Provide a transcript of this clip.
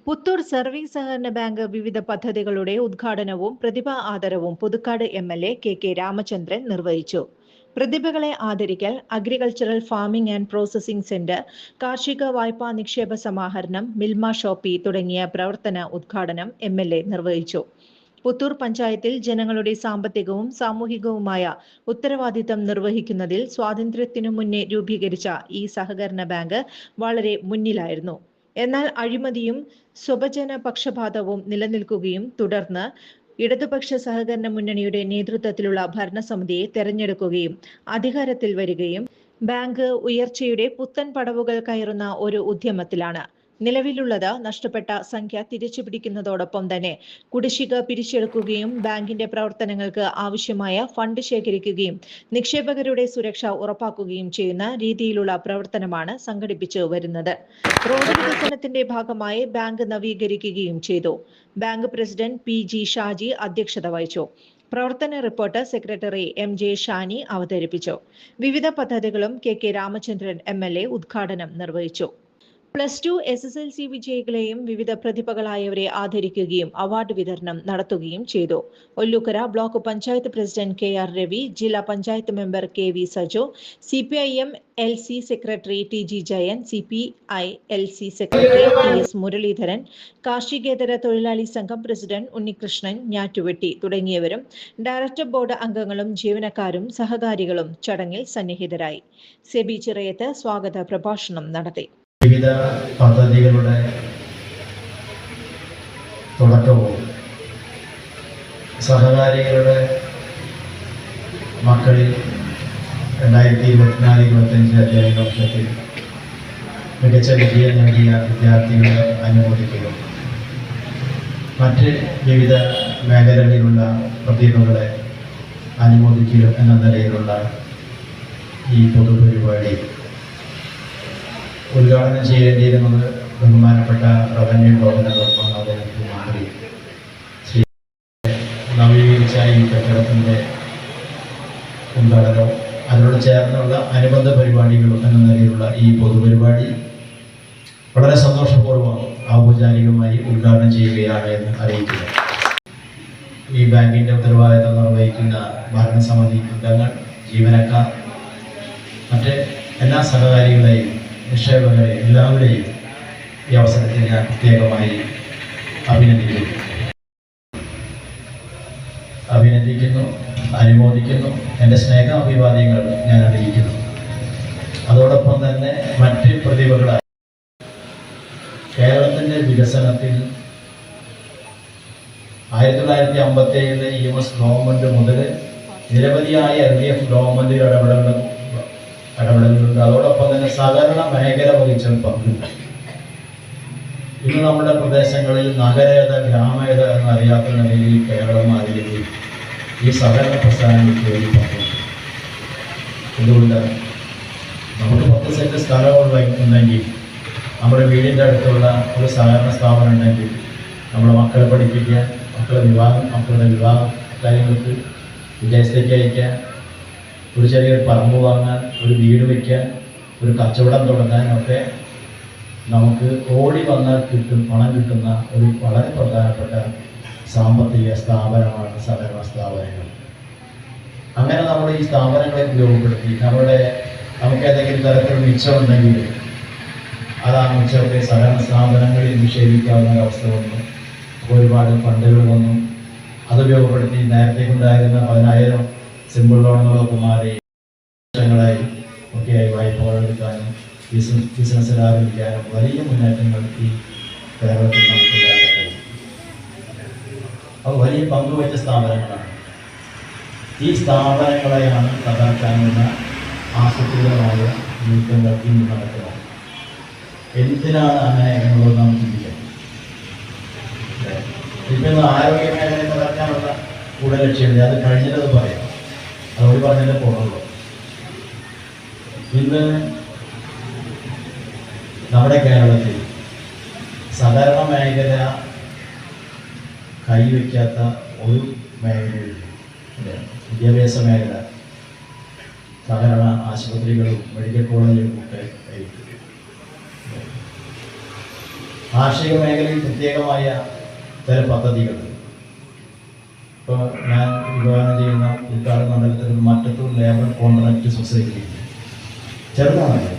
Puthur service സഹകരണ bank വിവിധ പദ്ധതികളുടെ ഉദ്ഘാടനവും പ്രതിഭാ ആദരവും പുതുക്കാട് എംഎൽഎ കെ രാമചന്ദ്രൻ നിർവഹിച്ചു. പ്രതിഭകളെ ആദരിക്കൽ, agricultural farming and processing centre, കാർഷിക വായ്പാ നിക്ഷേപ സമാഹരണം, മിൽമ ഷോപ്പി തുടങ്ങിയ പ്രവർത്തന ഉദ്ഘാടനം എംഎൽഎ നിർവഹിച്ചു. പുത്തൂർ പഞ്ചായത്തിൽ ജനങ്ങളുടെ സാമ്പത്തികവും സാമൂഹികവുമായ ഉത്തരവാദിത്തം നിർവഹിക്കുന്നതിൽ സ്വാതന്ത്ര്യത്തിനു മുന്നേ രൂപീകരിച്ച ഈ സഹകരണ ബാങ്ക് വളരെ മുന്നിലായിരുന്നു. എന്നാൽ അഴിമതിയും സ്വപജന പക്ഷപാതവും നിലനിൽക്കുകയും തുടർന്ന് ഇടതുപക്ഷ സഹകരണ മുന്നണിയുടെ നേതൃത്വത്തിലുള്ള ഭരണസമിതിയെ തെരഞ്ഞെടുക്കുകയും അധികാരത്തിൽ വരികയും ബാങ്ക് ഉയർച്ചയുടെ പുത്തൻ പടവുകൾ കയറുന്ന ഒരു ഉദ്യമത്തിലാണ്. നിലവിലുള്ളത് നഷ്ടപ്പെട്ട സംഖ്യ തിരിച്ചുപിടിക്കുന്നതോടൊപ്പം തന്നെ കുടിശ്ശിക പിരിച്ചെടുക്കുകയും ബാങ്കിന്റെ പ്രവർത്തനങ്ങൾക്ക് ആവശ്യമായ ഫണ്ട് ശേഖരിക്കുകയും നിക്ഷേപകരുടെ സുരക്ഷ ഉറപ്പാക്കുകയും ചെയ്യുന്ന രീതിയിലുള്ള പ്രവർത്തനമാണ് സംഘടിപ്പിച്ചു വരുന്നത്. റോഡ് വികസനത്തിന്റെ ഭാഗമായി ബാങ്ക് നവീകരിക്കുകയും ചെയ്തു. Bank president PG. ഷാജി അധ്യക്ഷത വഹിച്ചു. പ്രവർത്തന റിപ്പോർട്ട് സെക്രട്ടറി എം.ജെ. ഷാനി അവതരിപ്പിച്ചു. വിവിധ പദ്ധതികളും കെ രാമചന്ദ്രൻ എംഎൽഎ ഉദ്ഘാടനം നിർവഹിച്ചു. +2 SSLC വിജയികളെയും വിവിധ പ്രതിഭകളായവരെ ആദരിക്കുകയും അവാർഡ് വിതരണം നടത്തുകയും ചെയ്തു. Ollukkara block panchayat president K R. Ravi, ജില്ലാ panchayat member K V. Saju, CPIM LC secretary T G. Jayan, CPI LC secretary T S. Muraleedharan, കാർഷികേതര തൊഴിലാളി സംഘം പ്രസിഡന്റ് ഉണ്ണികൃഷ്ണൻ ഞാറ്റുവെട്ടി തുടങ്ങിയവരും ഡയറക്ടർ ബോർഡ് അംഗങ്ങളും ജീവനക്കാരും സഹകാരികളും ചടങ്ങിൽ സന്നിഹിതരായി. സെബി ചിറയത്ത് സ്വാഗത പ്രഭാഷണം നടത്തി. വിവിധ പദ്ധതികളുടെ തുടക്കവും സഹകാരികളുടെ മക്കളിൽ 2024-25 അധ്യയന വർഷത്തിൽ മികച്ച വിജയം നേടിയ വിദ്യാർത്ഥികളെ അനുമോദിക്കുക, മറ്റ് വിവിധ മേഖലകളിലുള്ള പ്രതിഭകളെ അനുമോദിക്കുക എന്ന നിലയിലുള്ള ഈ പൊതുപരിപാടി ഉദ്ഘാടനം ചെയ്യേണ്ടിയിരുന്നത് ബഹുമാനപ്പെട്ട റവന്യൂ ഗവർണറൊപ്പം അദ്ദേഹത്തിന് മന്ത്രി ശ്രീ നവീകരിച്ച ഈ കെട്ടിടത്തിൻ്റെ ഉദ്ഘാടനവും അതിനോട് ചേർന്നുള്ള അനുബന്ധ പരിപാടികളും എന്ന നിലയിലുള്ള ഈ പൊതുപരിപാടി വളരെ സന്തോഷപൂർവ്വം ഔപചാരികമായി ഉദ്ഘാടനം ചെയ്യുകയാണ് എന്ന് അറിയിക്കുന്നു. ഈ ബാങ്കിൻ്റെ ഉത്തരവാദിത്തം നിർവഹിക്കുന്ന ഭരണസമിതി അംഗങ്ങൾ, ജീവനക്കാർ, മറ്റ് എല്ലാ സഹകാരികളെയും നിക്ഷേപകരെ എല്ലാവരെയും ഈ അവസരത്തിൽ ഞാൻ പ്രത്യേകമായി അഭിനന്ദിക്കുന്നു, അനുമോദിക്കുന്നു. എൻ്റെ സ്നേഹ അഭിവാദ്യങ്ങൾ ഞാൻ അറിയിക്കുന്നു. അതോടൊപ്പം തന്നെ മറ്റ് പ്രതിഭകളായ കേരളത്തിൻ്റെ വികസനത്തിൽ 1957 EMS ഗവൺമെൻറ് മുതൽ നിരവധിയായ LDF ഗവൺമെൻറ് ഇടപെടലുണ്ട്. അതോടൊപ്പം തന്നെ സഹകരണ മേഖല വഹിച്ച പങ്കുണ്ട്. ഇന്ന് നമ്മുടെ പ്രദേശങ്ങളിൽ നഗരേത ഗ്രാമേത എന്നറിയാത്ത നിലയിൽ കേരളം മാറിയെങ്കിൽ ഈ സഹകരണ പ്രസ്ഥാനങ്ങൾക്ക് വേണ്ടി പങ്കുണ്ട്. എന്തുകൊണ്ട് നമുക്ക് 10 സെന്റ് സ്ഥലമുള്ള ഉണ്ടെങ്കിൽ, നമ്മുടെ വീടിൻ്റെ അടുത്തുള്ള ഒരു സഹകരണ സ്ഥാപനം ഉണ്ടെങ്കിൽ നമ്മുടെ മക്കളെ പഠിപ്പിക്കാൻ, മക്കളുടെ വിവാഹ കാര്യങ്ങൾക്ക് വിദേശത്തേക്ക് അയക്കാൻ, ഒരു ചെറിയൊരു പറമ്പ് വാങ്ങാൻ, ഒരു വീട് വയ്ക്കാൻ, ഒരു കച്ചവടം തുടങ്ങാനൊക്കെ നമുക്ക് ഓടി വന്നാൽ പണം കിട്ടുന്ന ഒരു വളരെ പ്രധാനപ്പെട്ട സാമ്പത്തിക സ്ഥാപനമാണ് സഹകരണ സ്ഥാപനങ്ങൾ. അങ്ങനെ നമ്മൾ ഈ സ്ഥാപനങ്ങളെ ഉപയോഗപ്പെടുത്തി നമുക്ക് ഏതെങ്കിലും തരത്തിൽ മിച്ചമുണ്ടെങ്കിൽ അത് ആ മിച്ചമൊക്കെ സഹകരണ സ്ഥാപനങ്ങളിൽ നിക്ഷേപിക്കാവുന്ന ഒരവസ്ഥ വന്നു. ഒരുപാട് ഫണ്ടുകൾ വന്നു. അത് ഉപയോഗപ്പെടുത്തി നേരത്തേക്കുണ്ടായിരുന്ന 10,000 സിമ്പിൾ ലോണുകളൊക്കെ മാറി വർഷങ്ങളായി ഒക്കെയായി വായ്പകൾ എടുക്കാനും ബിസിനസ്സിൽ ആരംഭിക്കാനും വലിയ മുന്നേറ്റങ്ങൾ ഈ കേരളത്തിൽ നമുക്ക് ഉണ്ടാക്കാൻ കഴിയും. അത് വലിയ പങ്കുവച്ച സ്ഥാപനങ്ങളാണ്. ഈ സ്ഥാപനങ്ങളെയാണ് തകർക്കാനുള്ള ആസൂത്രിതമായ നീക്കങ്ങൾ ഇന്ന് നടക്കുന്നത്. എന്തിനാണ് അങ്ങനെ എന്നുള്ളത് നാം ചിന്തിക്കണം. ഇപ്പം ആരോഗ്യ മേഖലയെ തകർക്കാനുള്ള കൂടെ ലക്ഷ്യമില്ല. അത് കഴിഞ്ഞിട്ടത് പറയാം. അതോട് പറഞ്ഞതിൻ്റെ പോകുള്ളൂ. ഇന്ന് നമ്മുടെ കേരളത്തിൽ സഹകരണ മേഖല കൈവയ്ക്കാത്ത ഒരു മേഖലയില്ല. വിദ്യാഭ്യാസ മേഖല, സഹകരണ ആശുപത്രികളും മെഡിക്കൽ കോളേജുകളും ഒക്കെ കൈവയ്ക്കും. കാർഷിക മേഖലയിൽ പ്രത്യേകമായ ചില പദ്ധതികൾ. ഇപ്പോൾ ഞാൻ വിഭാവനം ചെയ്യുന്ന ഉദ്ഘാടന മണ്ഡലത്തിൽ മറ്റത്തൂർ ലേബർ കോൺട്രാക്ട് സൊസൈറ്റി ചെറുതാണല്ലോ,